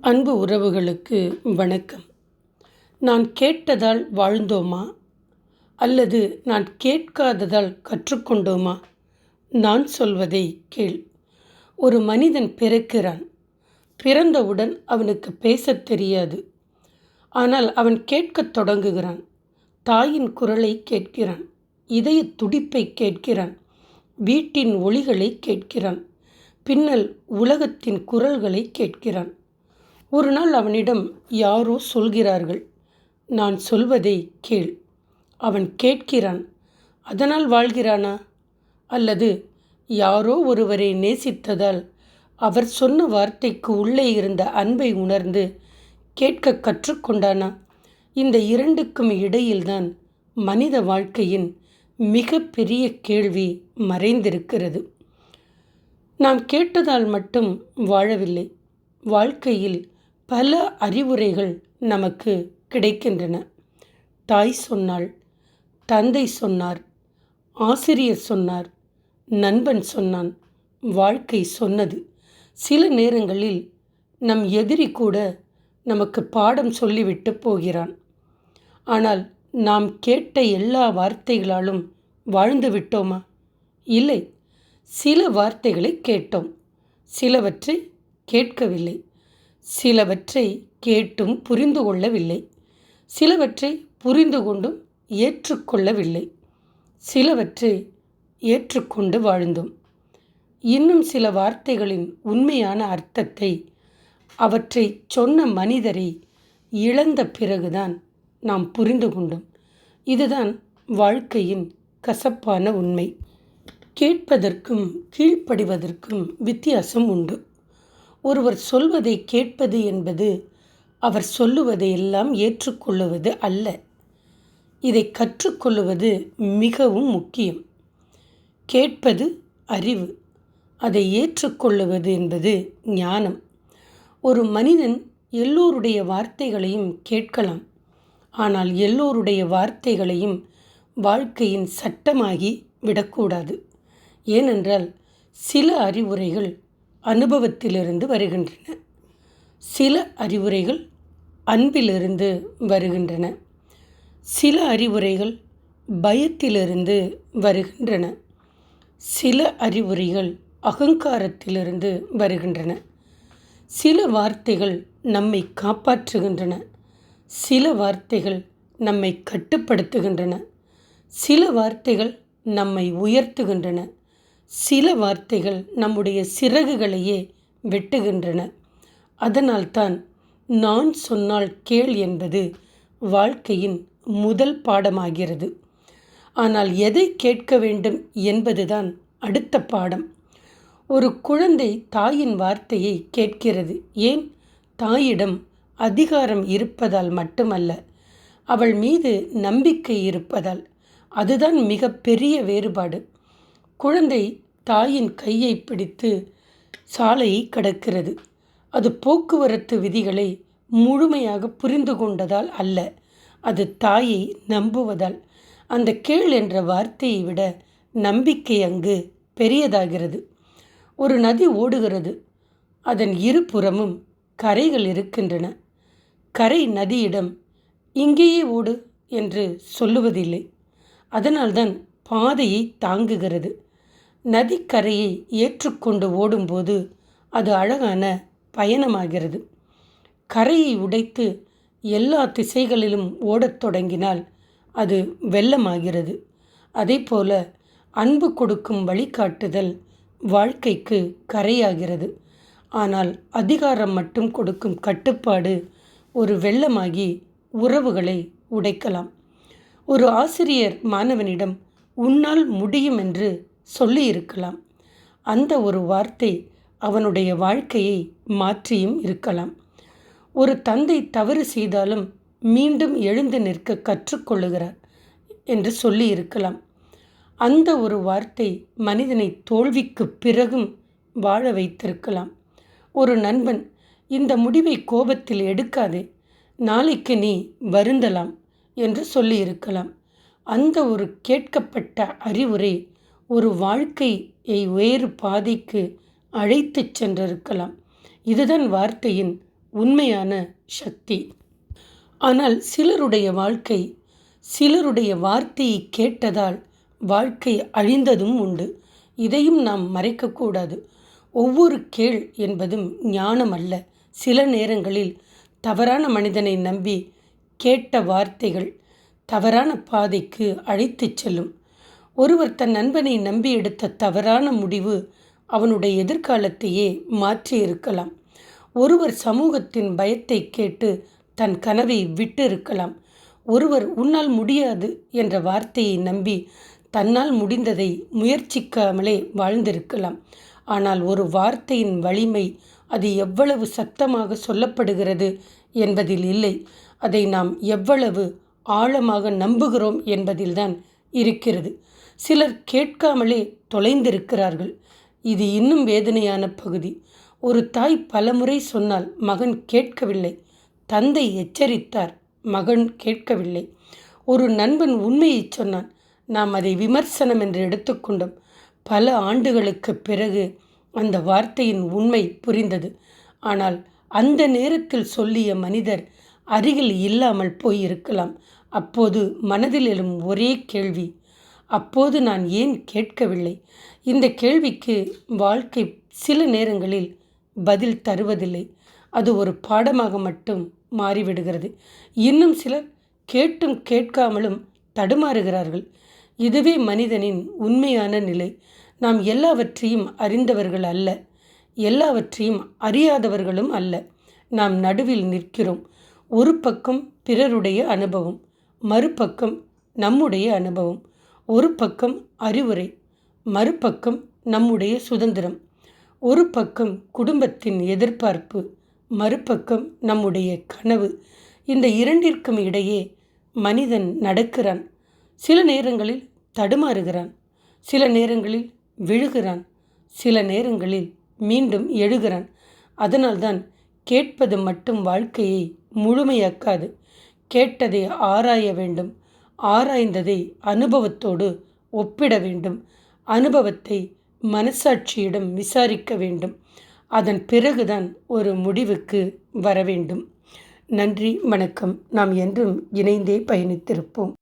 அன்பு உறவுகளுக்கு வணக்கம். நான் கேட்டதால் வாழ்ந்தோமா, அல்லது நான் கேட்காததால் கற்றுக்கொண்டோமா? நான் சொல்வதை கேள். ஒரு மனிதன் பிறக்கிறான். பிறந்தவுடன் அவனுக்கு பேசத் தெரியாது. ஆனால் அவன் கேட்கத் தொடங்குகிறான். தாயின் குரலை கேட்கிறான். இதய துடிப்பை கேட்கிறான். வீட்டின் ஒலிகளை கேட்கிறான். பின்னல் உலகத்தின் குரல்களை கேட்கிறான். ஒரு நாள் அவனிடம் யாரோ சொல்கிறார்கள், நான் சொல்வதை கேள். அவன் கேட்கிறான். அதனால் வாழ்கிறானா, அல்லது யாரோ ஒருவரை நேசித்ததால் அவர் சொன்ன வார்த்தைக்கு உள்ளே இருந்த அன்பை உணர்ந்து கேட்க கற்றுக்கொண்டானா? இந்த இரண்டுக்கும் இடையில்தான் மனித வாழ்க்கையின் மிக பெரிய கேள்வி மறைந்திருக்கிறது. நாம் கேட்டதால் மட்டும் வாழவில்லை. வாழ்க்கையில் பல அறிவுரைகள் நமக்கு கிடைக்கின்றன. தாய் சொன்னாள், தந்தை சொன்னார், ஆசிரியர் சொன்னார், நண்பன் சொன்னான், வாழ்க்கை சொன்னது. சில நேரங்களில் நம் எதிரி கூட நமக்கு பாடம் சொல்லிவிட்டு போகிறான். ஆனால் நாம் கேட்ட எல்லா வார்த்தைகளாலும் வாழ்ந்து விட்டோமா? இல்லை. சில வார்த்தைகளை கேட்டோம், சிலவற்றை கேட்கவில்லை. சிலவற்றை கேட்டும் புரிந்து கொள்ளவில்லை. சிலவற்றை புரிந்து கொண்டும் ஏற்றுக்கொள்ளவில்லை. சிலவற்றை ஏற்றுக்கொண்டு வாழ்ந்தோம். இன்னும் சில வார்த்தைகளின் உண்மையான அர்த்தத்தை அவற்றை சொன்ன மனிதரை இழந்த பிறகுதான் நாம் புரிந்து கொண்டோம். இதுதான் வாழ்க்கையின் கசப்பான உண்மை. கேட்பதற்கும் கீழ்ப்படிவதற்கும் வித்தியாசம் உண்டு. ஒருவர் சொல்வதை கேட்பது என்பது அவர் சொல்லுவதை எல்லாம் ஏற்றுக்கொள்ளுவது அல்ல. இதை கற்றுக்கொள்ளுவது மிகவும் முக்கியம். கேட்பது அறிவு, அதை ஏற்றுக்கொள்ளுவது என்பது ஞானம். ஒரு மனிதன் எல்லோருடைய வார்த்தைகளையும் கேட்கலாம். ஆனால் எல்லோருடைய வார்த்தைகளையும் வாழ்க்கையின் சட்டமாகி விடக்கூடாது. ஏனென்றால் சில அறிவுரைகள் அனுபவத்திலிருந்து வருகின்றன. சில அறிவுரைகள் அன்பிலிருந்து வருகின்றன. சில அறிவுரைகள் பயத்திலிருந்து வருகின்றன. சில அறிவுரைகள் அகங்காரத்திலிருந்து வருகின்றன. சில வார்த்தைகள் நம்மை காப்பாற்றுகின்றன. சில வார்த்தைகள் நம்மை கட்டுப்படுத்துகின்றன. சில வார்த்தைகள் நம்மை உயர்த்துகின்றன. சில வார்த்தைகள் நம்முடைய சிறகுகளையே வெட்டுகின்றன. அதனால்தான் நான் சொன்னால் கேள் என்பது வாழ்க்கையின் முதல் பாடமாகிறது. ஆனால் எதை கேட்க வேண்டும் என்பதுதான் அடுத்த பாடம். ஒரு குழந்தை தாயின் வார்த்தையை கேட்கிறது. ஏன்? தாயிடம் அதிகாரம் இருப்பதால் மட்டுமல்ல, அவள் மீது நம்பிக்கை இருப்பதால். அதுதான் மிக பெரிய வேறுபாடு. குழந்தை தாயின் கையை பிடித்து சாலையை கடக்கிறது. அது போக்குவரத்து விதிகளை முழுமையாக புரிந்து கொண்டதால் அல்ல, அது தாயை நம்புவதால். அந்த கேள் என்ற வார்த்தையை விட நம்பிக்கை அங்கு பெரியதாகிறது. ஒரு நதி ஓடுகிறது. அதன் இருபுறமும் கரைகள் இருக்கின்றன. கரை நதியிடம் இங்கேயே ஓடு என்று சொல்லுவதில்லை. அதனால்தான் பாதையை தாங்குகிறது. நதிக்கரையை ஏற்றுக்கொண்டு ஓடும்போது அது அழகான பயணமாகிறது. கரையை உடைத்து எல்லா திசைகளிலும் ஓடத் தொடங்கினால் அது வெள்ளமாகிறது. அதேபோல அன்பு கொடுக்கும் வழிகாட்டுதல் வாழ்க்கைக்கு கரையாகிறது. ஆனால் அதிகாரம் மட்டும் கொடுக்கும் கட்டுப்பாடு ஒரு வெள்ளமாகி உறவுகளை உடைக்கலாம். ஒரு ஆசிரியர் மாணவனிடம் உன்னால் முடியும் என்று சொல்லியிருக்கலாம். அந்த ஒரு வார்த்தை அவனுடைய வாழ்க்கையை மாற்றியும் இருக்கலாம். ஒரு தந்தை தவறு செய்தாலும் மீண்டும் எழுந்து நிற்க கற்றுக்கொள்ளுகிறார் என்று சொல்லியிருக்கலாம். அந்த ஒரு வார்த்தை மனிதனை தோல்விக்கு பிறகும் வாழ வைத்திருக்கலாம். ஒரு நண்பன், இந்த முடிவை கோபத்தில் எடுக்காதே, நாளைக்கு நீ வருந்தலாம் என்று சொல்லியிருக்கலாம். அந்த ஒரு கேட்கப்பட்ட அறிவுரை ஒரு வாழ்க்கையை வேறு பாதைக்கு அழைத்துச் சென்றிருக்கலாம். இதுதான் வார்த்தையின் உண்மையான சக்தி. ஆனால் சிலருடைய வாழ்க்கை, சிலருடைய வார்த்தையை கேட்டதால் வாழ்க்கை அழிந்ததும் உண்டு. இதையும் நாம் மறைக்கக்கூடாது. ஒவ்வொரு கேள் என்பதும் ஞானம் அல்ல. சில நேரங்களில் தவறான மனிதனை நம்பி கேட்ட வார்த்தைகள் தவறான பாதைக்கு அழைத்துச் செல்லும். ஒருவர் தன் நண்பனை நம்பி எடுத்த தவறான முடிவு அவனுடைய எதிர்காலத்தையே மாற்றியிருக்கலாம். ஒருவர் சமூகத்தின் பயத்தை கேட்டு தன் கனவை விட்டு இருக்கலாம். ஒருவர் உன்னால் முடியாது என்ற வார்த்தையை நம்பி தன்னால் முடிந்ததை முயற்சிக்காமலே வாழ்ந்திருக்கலாம். ஆனால் ஒரு வார்த்தையின் வலிமை அது எவ்வளவு சத்தமாக சொல்லப்படுகிறது என்பதில் இல்லை, அதை நாம் எவ்வளவு ஆழமாக நம்புகிறோம் என்பதில்தான் இருக்கிறது. சிலர் கேட்காமலே தொலைந்திருக்கிறார்கள். இது இன்னும் வேதனையான பகுதி. ஒரு தாய் பலமுறை சொன்னால் மகன் கேட்கவில்லை. தந்தை எச்சரித்தார், மகன் கேட்கவில்லை. ஒரு நண்பன் உண்மையை சொன்னான், நாம் அதை விமர்சனம் என்று எடுத்துக்கொண்டோம். பல ஆண்டுகளுக்கு பிறகு அந்த வார்த்தையின் உண்மை புரிந்தது. ஆனால் அந்த நேரத்தில் சொல்லிய மனிதர் அருகில் இல்லாமல் போயிருக்கலாம். அப்போது மனதில் எழும் ஒரே கேள்வி, அப்போது நான் ஏன் கேட்கவில்லை? இந்த கேள்விக்கு வாழ்க்கை சில நேரங்களில் பதில் தருவதில்லை. அது ஒரு பாடமாக மட்டும் மாறிவிடுகிறது. இன்னும் சிலர் கேட்டும் கேட்காமலும் தடுமாறுகிறார்கள். இதுவே மனிதனின் உண்மையான நிலை. நாம் எல்லாவற்றையும் அறிந்தவர்கள் அல்ல, எல்லாவற்றையும் அறியாதவர்களும் அல்ல. நாம் நடுவில் நிற்கிறோம். ஒரு பக்கம் பிறருடைய அனுபவம், மறுபக்கம் நம்முடைய அனுபவம். ஒரு பக்கம் அறிவுரை, மறுபக்கம் நம்முடைய சுதந்திரம். ஒரு பக்கம் குடும்பத்தின் எதிர்பார்ப்பு, மறுபக்கம் நம்முடைய கனவு. இந்த இரண்டிற்கும் இடையே மனிதன் நடக்கிறான். சில நேரங்களில் தடுமாறுகிறான், சில நேரங்களில் விழுகிறான், சில நேரங்களில் மீண்டும் எழுகிறான். அதனால்தான் கேட்பது மட்டும் வாழ்க்கையை முழுமையாக்காது. கேட்டதை ஆராய வேண்டும், ஆராய்ந்ததை அனுபவத்தோடு ஒப்பிட வேண்டும், அனுபவத்தை மனசாட்சியிடம் விசாரிக்க வேண்டும். அதன் பிறகுதான் ஒரு முடிவுக்கு வர வேண்டும். நன்றி, வணக்கம். நாம் என்றும் இணைந்தே பயணித்திருப்போம்.